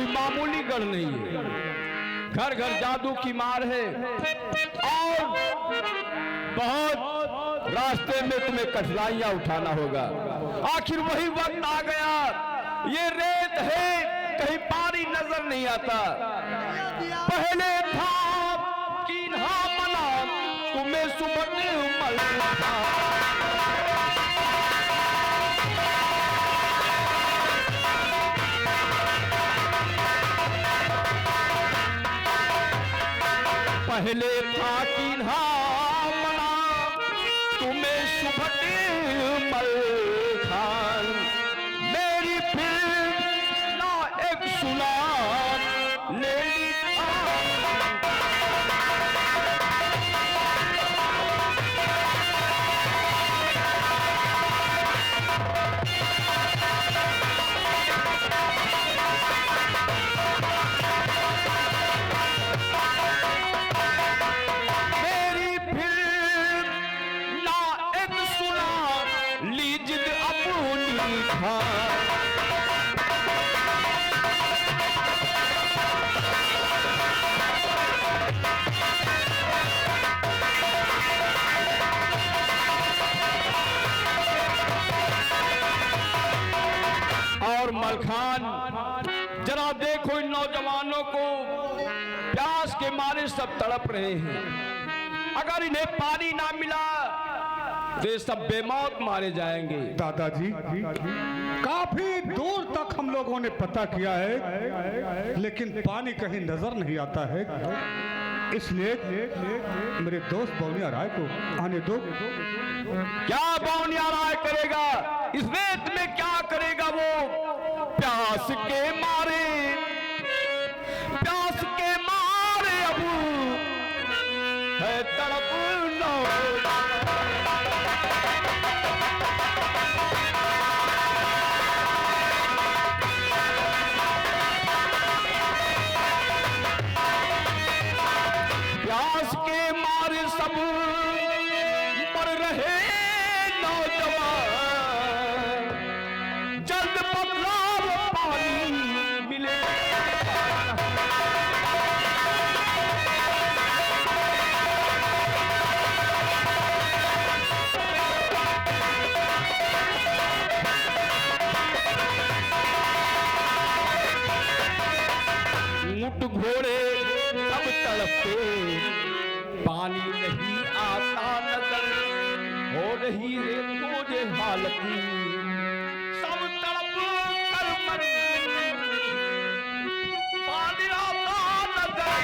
कोई मामूली गढ़ नहीं है, घर घर जादू की मार है और बहुत रास्ते में तुम्हें कठिनाइयां उठाना होगा। आखिर वही वक्त आ गया, ये रेत है कहीं पानी नजर नहीं आता। पहले था कीन्हा मना तुम्हें सुबह मलता, पहले था कीन्हा मना तुम्हें सुबह मलता, मेरी फिर ना एक सुना ले ली। और मलखान जरा देखो इन नौजवानों को, प्यास के मारे सब तड़प रहे हैं। अगर इन्हें पानी ना मिला तो ये सब बेमौत मारे जाएंगे। दादाजी, काफी दूर तक हम लोगों ने पता किया है लेकिन पानी कहीं नजर नहीं आता है, इसलिए मेरे दोस्त बौनिया राय को आने दो। क्या बौनिया राय करेगा इस रेत में, क्या करेगा वो? प्यास के मारे अब है तड़प लो। प्यास के मारे सब मर रहे नौजवान, जल्द बदलाव पानी मिले। ऊंट घोड़े सब तड़पते, पानी नहीं आता नजर, हो रही है तुझे हालत, सब तड़प कर मर, पानी आता नजर।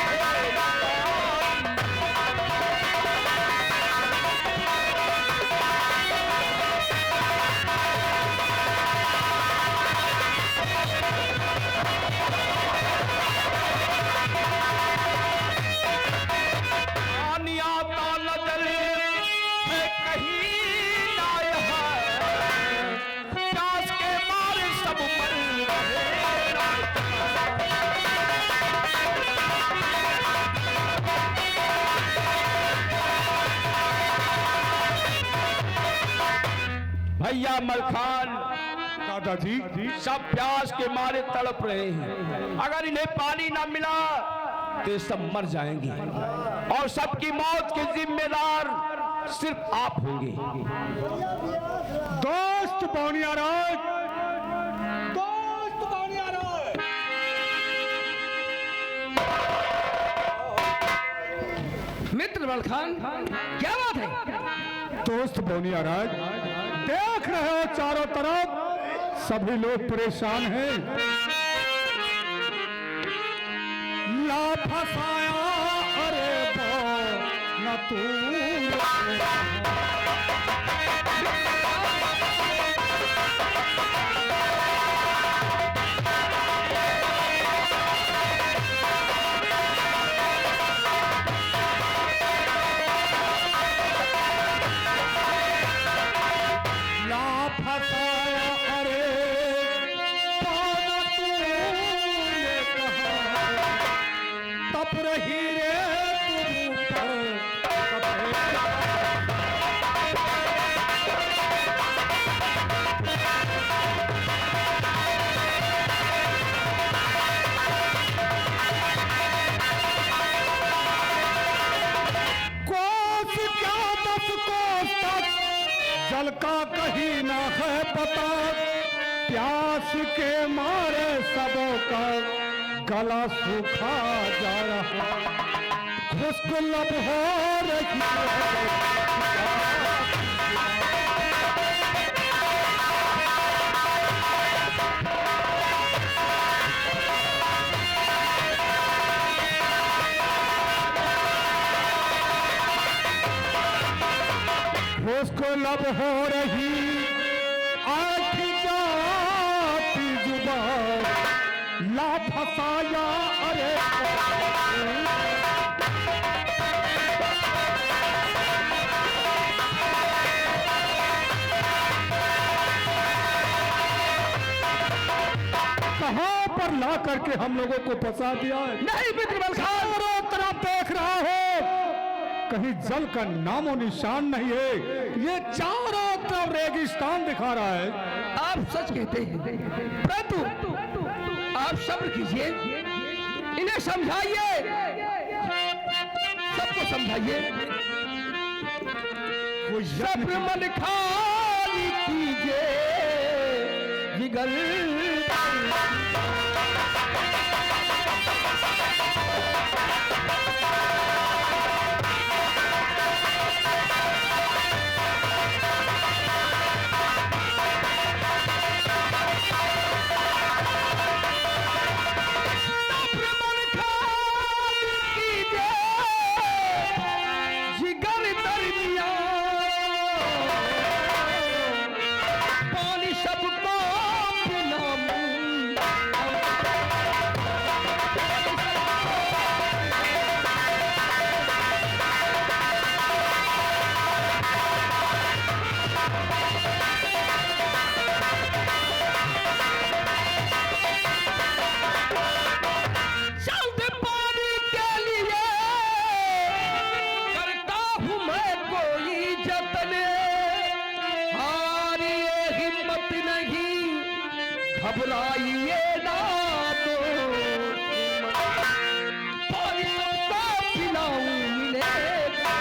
पानी आता नजर है कहीं ना यहाँ, प्यास के मारे सब मर रहे। भैया मलखान, दादाजी, सब प्यास के मारे तड़प रहे हैं। अगर इन्हें पानी ना मिला तो ये सब मर जाएंगे और सबकी मौत के जिम्मेदार सिर्फ आप होंगे। दोस्त बौनिया राय, दोस्त बौनिया राय, मित्र मलखान, क्या बात है? दोस्त बौनिया राय, देख रहे हो चारों तरफ सभी लोग परेशान हैं। ला फसाया अरे बो न तू, ला फसाया अरे बो न तूने कहा, तप रही रे तुम पर, तप तक जल का कहीं ना है पता, प्यास के मारे सबों का गला सूखा जा रहा, खुश्क लब हो रही है। उसको लब हो रही आठ जाती जुबान, ला फसाया अरे कहां पर ला करके हम लोगों को फंसा दिया है। नहीं बिरबल खान, चारों तरफ देख रहा हो, कहीं जल का नामो निशान नहीं है, ये चारों तरफ रेगिस्तान दिखा रहा है। आप सच कहते हैं, परंतु आप सब्र कीजिए, इन्हें समझाइए, सबको समझाइए। वो सब्र मन खाली कीजिए जिगर, घबराइए ना तो पानी सबको पिलाऊं मिलेगा।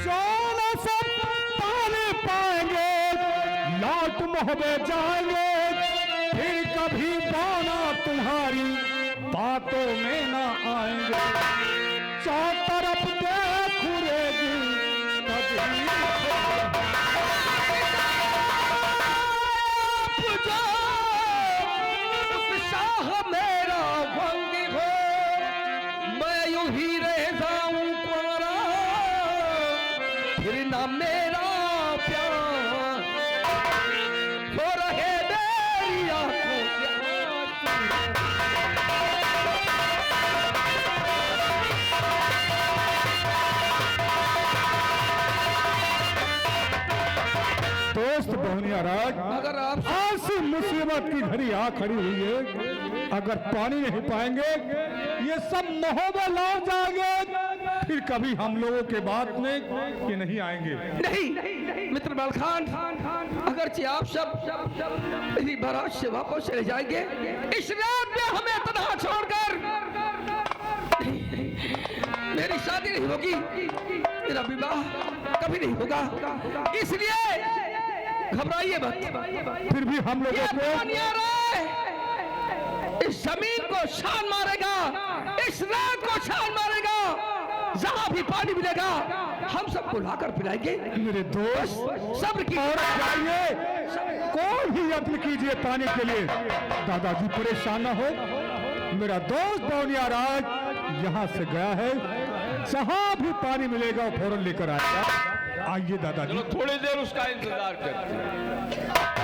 चोला सब पाने पाएंगे, लौट मोहबे जाएंगे, फिर कभी पाना तुम्हारी बातों में ना आएंगे। चौतरफ देखूंगी उत्साह मेरा भंग हो, मैं यूं ही रह जाऊं कुंवारा, फिर ना मेरा प्यार हो रहे मेरी आंखों के दोस्त बहुनिया राज, अगर आप ऐसी मुसीबत की घड़ी आ खड़ी हुई है, अगर पानी नहीं पाएंगे ये सब मोहब्बत लौट जाएंगे, फिर कभी हम लोगों के बात में ये नहीं आएंगे। नहीं मित्र बाल खान, अगरचे आप सब मेरी बारात से वापस चले जाएंगे, इस रात में हमें तन्हा छोड़कर मेरी शादी नहीं होगी, मेरा विवाह कभी नहीं होगा, इसलिए घबराइए मत। फिर भी हम लोगों को इस जमीन को छान मारेगा, इस रात को छान मारेगा, जहां भी पानी मिलेगा हम सबको लाकर पिलाएंगे। मेरे दोस्त सब्र की और जाइए, कोई भी यत्न कीजिए पानी के लिए, दादाजी परेशान न हो। मेरा दोस्त बहुनिया राज यहाँ से गया है, जहाँ भी पानी मिलेगा फौरन लेकर आएगा। आइए दादाजी। थोड़ी देर उसका इंतजार करते हैं।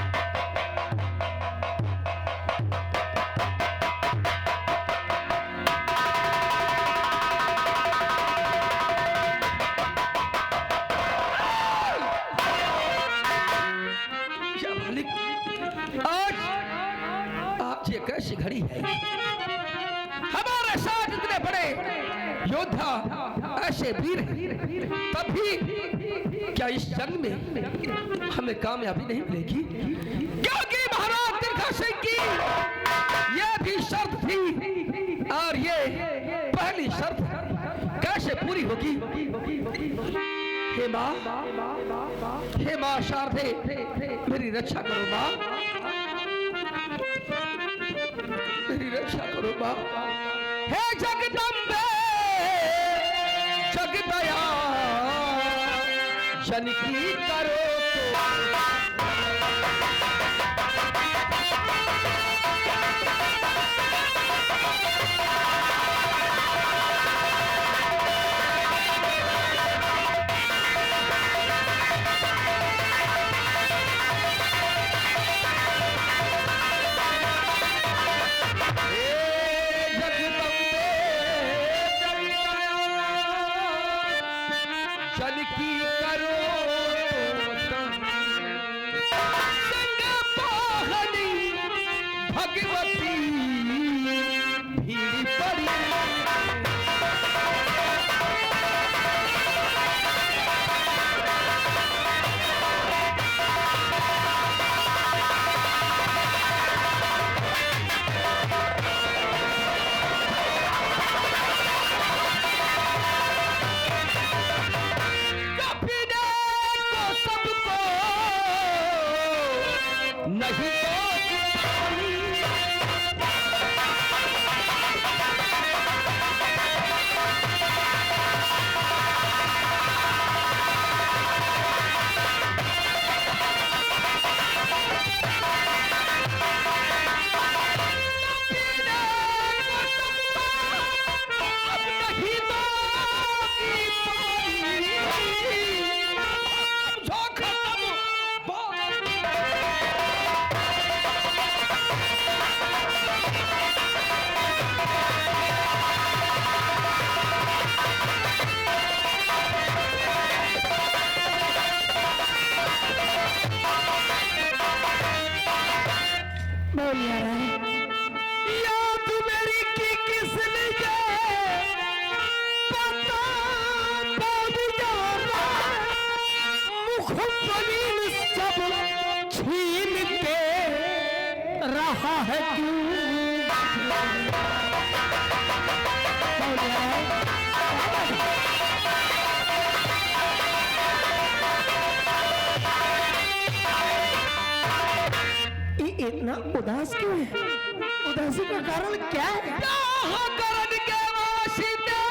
कैसी घड़ी है, हमारे साथ इतने बड़े योद्धा ऐसे वीर हैं, तब भी क्या इस जंग में हमें कामयाबी नहीं मिलेगी? क्योंकि पूरी होगी। हे माँ, हे माँ शारदे, मेरी रक्षा करो माँ, मेरी रक्षा करो माँ। हे जगदम्बे जगदया जनकी करो रहा है क्यों? इतना उदास क्यों है? उदासी का कारण क्या है? कारण के वासिते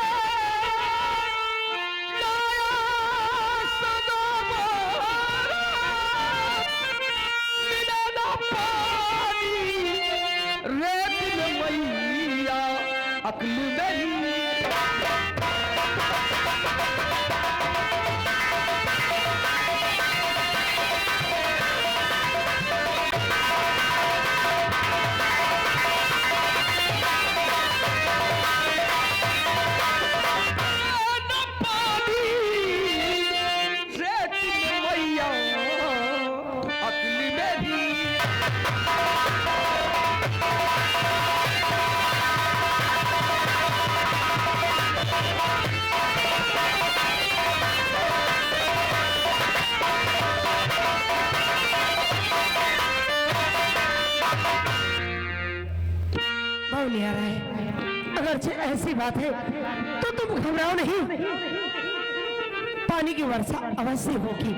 अक्ल नहीं नहीं आ रहा है। अगर ऐसी बात है तो तुम घबराओ नहीं, पानी की वर्षा अवश्य होगी।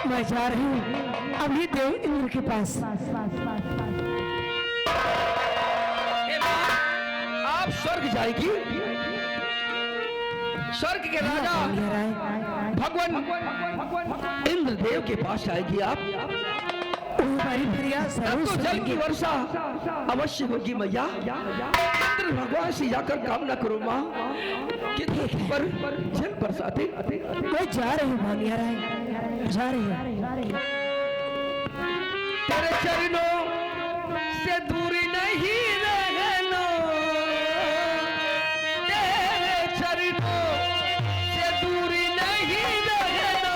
मैं जा रही हूँ अभी देव इंद्र के पास। आप स्वर्ग जाएगी, स्वर्ग के राजा भगवान इंद्रदेव के पास जाएगी आप। अब तो जल की वर्षा अवश्य होगी मैया। इंद्र भगवान से जाकर कामना करो माँ कि पर जल बरसाते। मैं जा रही हूँ भानिया राय, जा रही हूँ। तेरे चरणों से दूरी नहीं रहना, तेरे चरणों से दूरी नहीं रहना,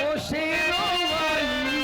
ओ शेरों वाली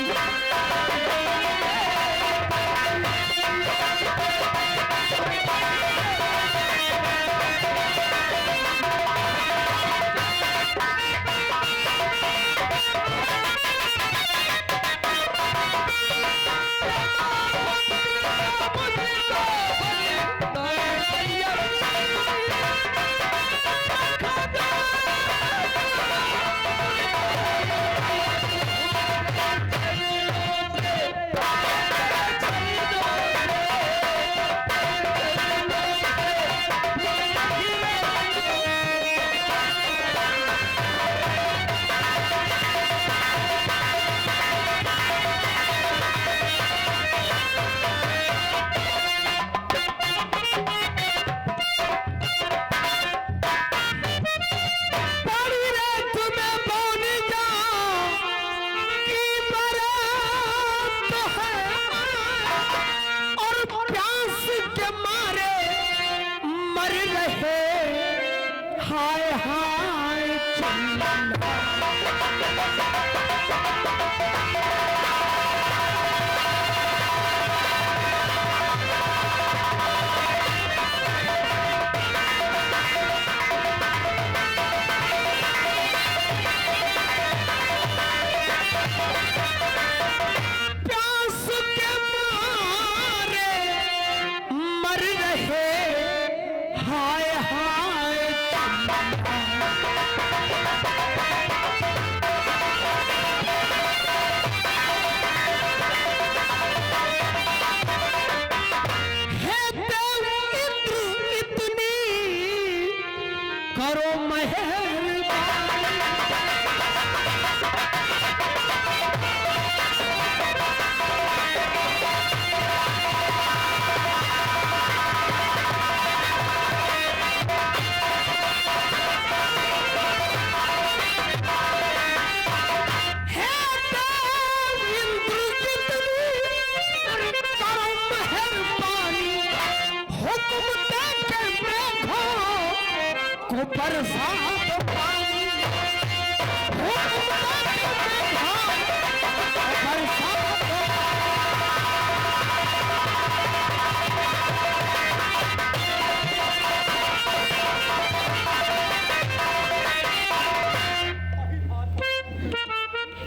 बरसात पानी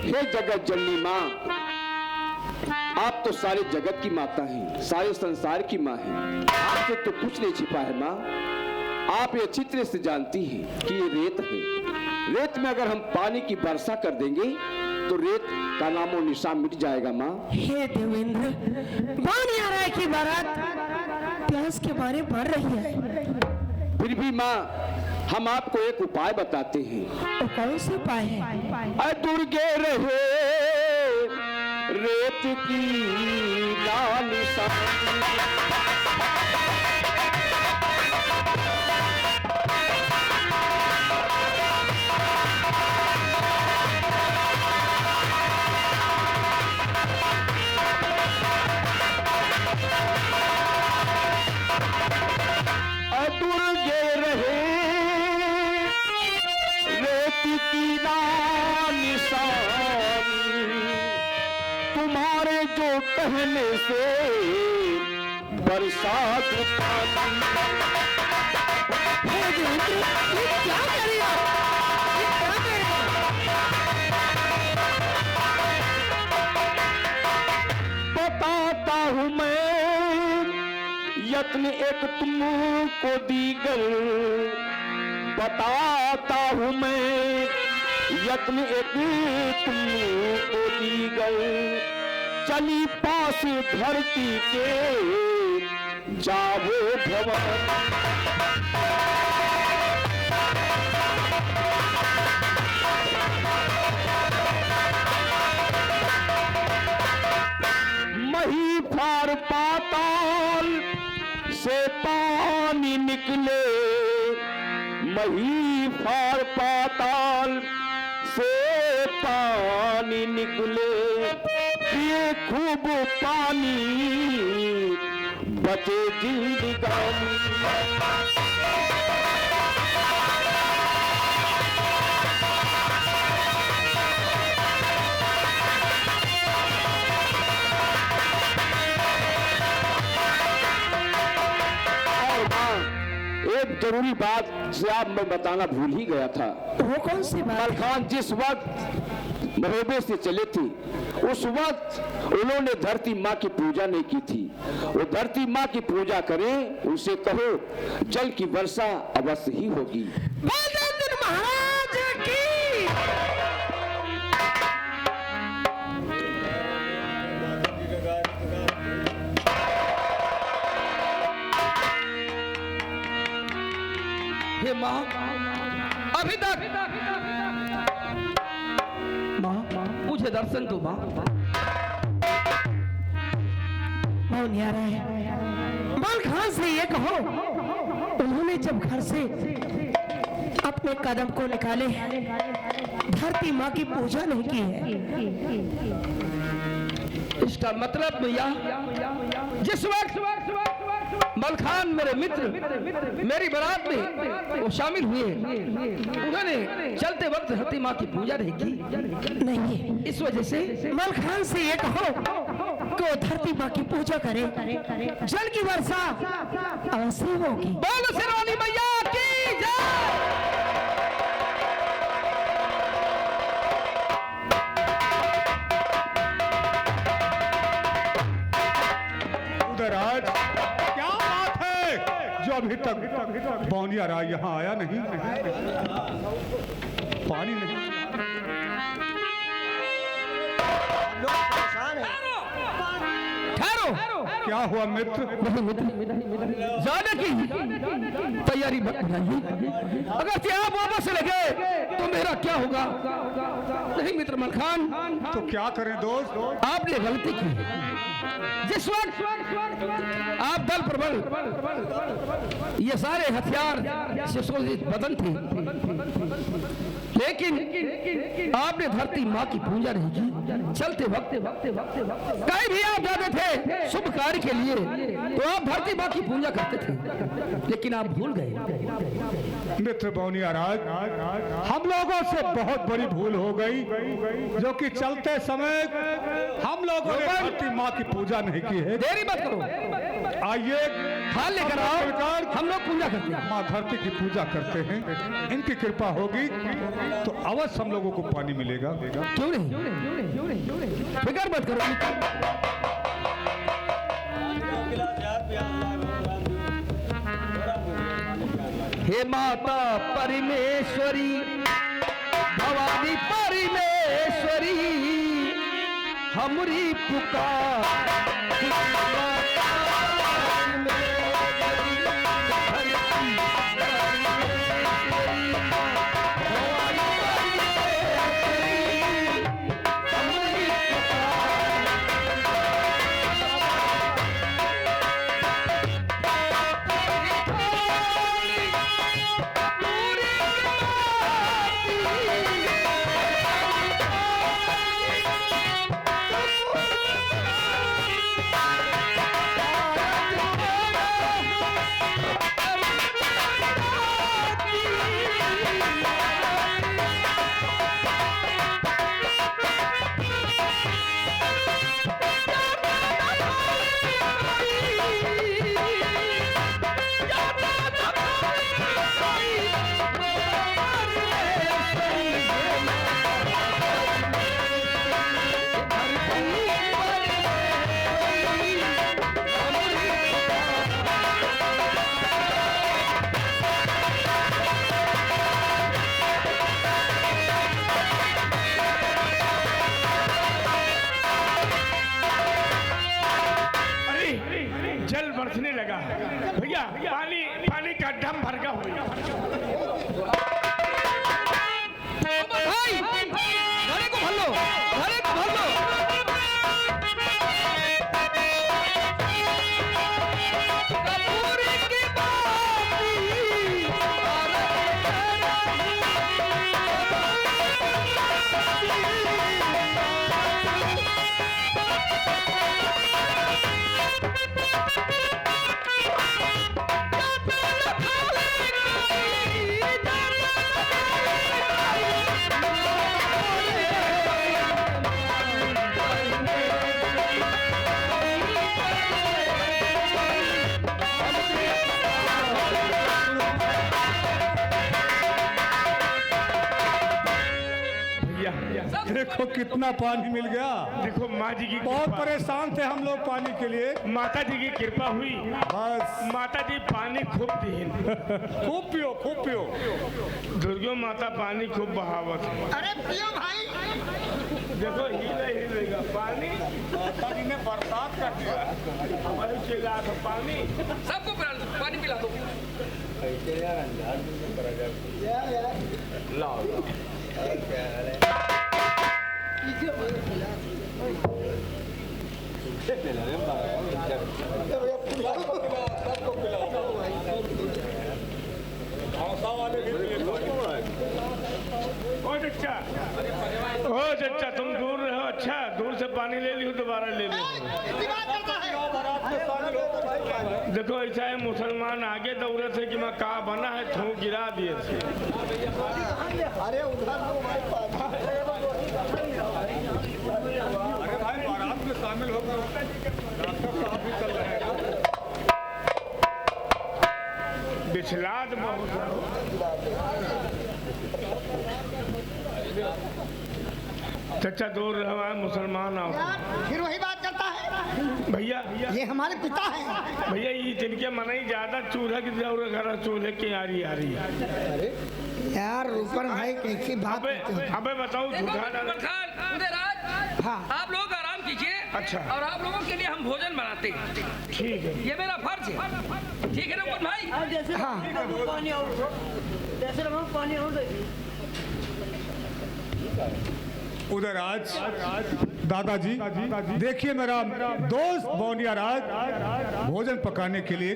हे जगत जननी माँ, आप तो सारे जगत की माता हैं, सारे संसार की माँ हैं। आपसे तो कुछ नहीं छिपा है माँ। आप ये अच्छी तरह से जानती हैं कि ये रेत है। रेत में अगर हम पानी की वर्षा कर देंगे तो रेत का नामो निशान मिट जाएगा माँ। हे देवेंद्र, पानी आ रहा है कि बारात प्यास के मारे मर रही है। फिर भी माँ, हम आपको एक उपाय बताते हैं। तो कौन से उपाय है? दुर्गे रहे रेत की लाल दुर्गे रहे रेत की लाल निशानी, तुम्हारे जो कहने से बरसात पानी। हे देवेंद्र, ये क्या कर रही हो? ये क्या कर रही हो? बताता हूँ मैं यत्न एक तुमको दीगर, बताता हूँ मैं यत्न एक तुमको दीगर। चली पास धरती के जाओ भवन, मही फार पाताल से पानी निकले, मही फार पाताल से पानी निकले। पिए खूब पानी बचे जिंदगानी। एक जरूरी बात से आप मैं बताना भूल ही गया था। वो कौन सी बात? मलखान जिस वक्त महोबे से चले थे, उस वक्त उन्होंने धरती माँ की पूजा नहीं की थी। वो धरती माँ की पूजा करें, उनसे कहो जल की वर्षा अवश्य ही होगी। बलदेव महाराज की हे माँ, अभी तक माँ मुझे दर्शन दो माँ। कौन आ रहा है? मलखान से ये कहो, उन्होंने जब घर से अपने कदम को निकाले, धरती माँ की पूजा नहीं की है। इसका मतलब भैया, जिस वक्त मलखान मेरे मित्र मेरी बारात में वो शामिल हुए, उन्होंने चलते वक्त धरती माँ की पूजा नहीं की। नहीं, इस वजह से मलखान से ये कहो कि वो धरती माँ की पूजा करे, जल की वर्षा अवश्य होगी। बोलो सिरोनी मैया की जय। उदयराज, क्या बात है जो अभी तक बौनिया राय यहाँ आया नहीं? पानी नहीं। ठहरो। क्या हुआ मित्र? जाने की तैयारी मत बनाइए। अगर आप वापस चले गए तो मेरा क्या होगा? नहीं मित्र मलखान, तो क्या करें दोस्त? आपने गलती की। जिस वक्त आप दल प्रबल ये सारे हथियार से सुसज्जित बदन थे, लेकिन आपने धरती माँ की पूजा नहीं की। चलते वक्त कहीं भी आप जाते थे, शुभ कार्य पानी के लिए तो आप धरती माँ की पूजा करते थे, लेकिन आप भूल गए। मित्र बौनिया राज, हम लोगों से बहुत बड़ी भूल हो गई, जो कि चलते समय हम लोगों ने धरती माँ की पूजा नहीं की है। देरी मत करो, आइए थाल लेकर आओ, हम लोग पूजा करते हैं। माँ धरती की पूजा करते हैं, इनकी कृपा होगी तो अवश्य हम लोगों को पानी मिलेगा। क्यों नहीं, फिक्र मत करो। हे माता परमेश्वरी, भवानी परमेश्वरी, हमरी पुकार भैया पानी का डम भर का हुआ। घड़े को भर लो, घड़े को भर लो। देखो कितना पानी मिल गया। देखो माँ जी की बहुत परेशान थे हम लोग पानी के लिए, माता जी की कृपा हुई। बस माता जी पानी खूब दी, खूब पियो, खूब पियो। दुर्गो माता पानी खूब बहावत है। अरे पियो भाई। देखो हिलेगा पानी, माता जी ने बरसात कर दिया। हमारे चिल्ला था पानी, सबको पानी पिला दो। ओ चचा तुम दूर रहो। अच्छा दूर से पानी ले लियो, दोबारा ले लियो। देखो ऐसा है, मुसलमान आगे दौड़े थे कि मैं कहा बना है, थू गिरा दिए थे। अरे उधर अरे भाई बारात में शामिल होकर डॉक्टर साहब भी चल रहे हैं। बिछलाद बहुत चचा दूर रहा है, मुसलमान आओ। फिर वही बात करता है। भैया ये हमारे पिता हैं। भैया ये जिनके मन ही ज्यादा चूल्हा की घर चूल्हे की आ रही है। यार ऊपर भाई कैसी बात करते हो? अबे बताओ हाँ आप लोग आराम कीजिए। अच्छा। और आप लोगों के लिए हम भोजन बनाते हैं। ठीक है, ये मेरा फर्ज है। ठीक है ना उमर भाई? जैसे हाँ। पानी और जैसे पानी और उधर आज दादाजी देखिए, मेरा दोस्त बौनिया राज भोजन पकाने के लिए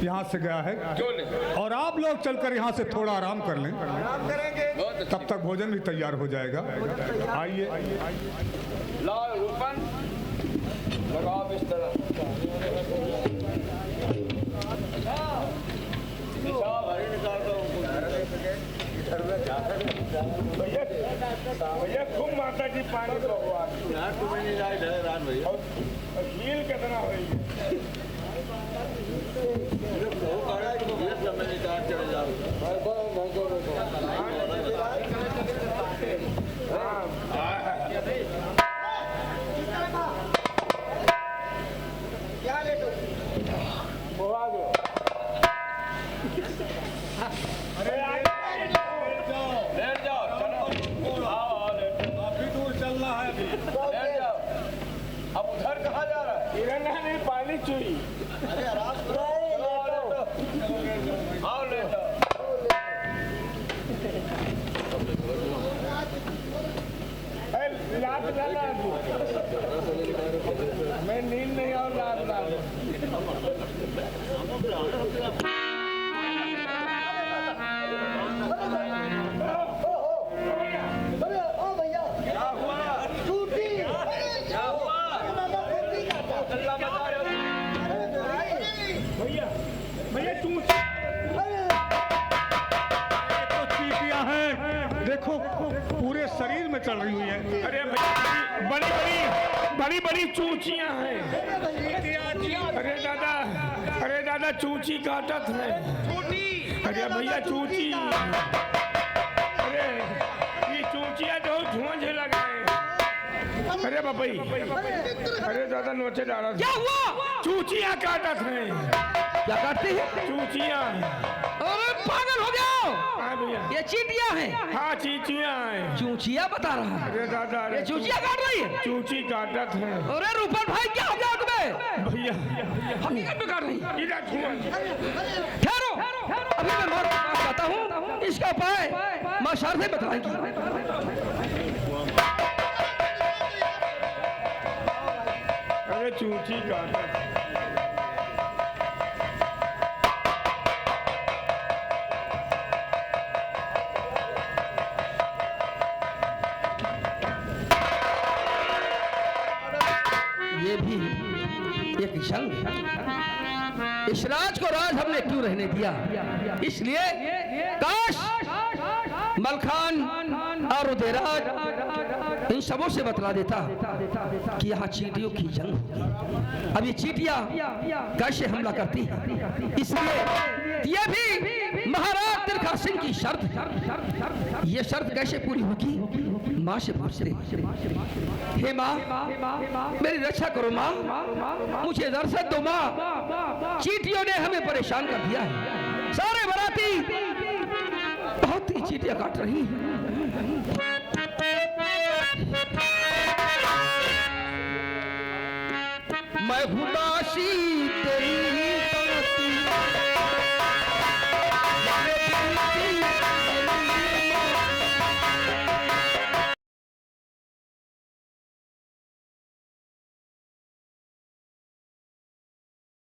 यहाँ से गया है, और आप लोग चलकर यहाँ से थोड़ा आराम कर लें, तब तक भोजन भी तैयार हो जाएगा। आइए भैया खूब माता जी पानी झील कितना हुई मैं नींद नहीं और रात भैया देखो पूरे शरीर में चल रही हुई है। अरे बड़ी बड़ी चूचियां हैं। अरे दादा चूची काटत है। अरे भैया चूची, अरे ये चूचियां जो झुंझ लगाए। अरे बाबई, अरे दादा नोचे डाला। क्या हुआ? चूचियां काटत हैं। क्या काटती है? चूचियां। अरे पागल हो गया। हाँ भैया, ये चींटियां हैं। हाँ चीचियां हैं। चूचिया बता रहा है। अरे दादा, ये चूचिया काट रही है। चूची काटत है। अरे रूपन भाई क्या हो गया तुम्हें? भैया हकीकत में काट रही है। इधर धुआं। ठहरो, अभी मैं मौत के पास जाता हूँ। इसका उपाय माँ शारदे बताएगी। अरे चूची काटत। ये भी एक जंग है। इस राज को राज हमने क्यों रहने दिया? इसलिए काश मलखान और उदयराज इन सबों से बतला देता कि यहाँ चींटियों की जंग होगी। अब ये चींटियां कैसे हमला करती हैं, इसलिए ये भी महाराज तिरखा सिंह की शर्त। ये शर्त कैसे पूरी होगी? माँ से पूछते। हे माँ, मेरी रक्षा करो माँ, मुझे दर्शन दो माँ। चींटियों ने हमें परेशान कर दिया है। सारे बराती बहुत ही चींटियां काट रही हैं। मैं उदासी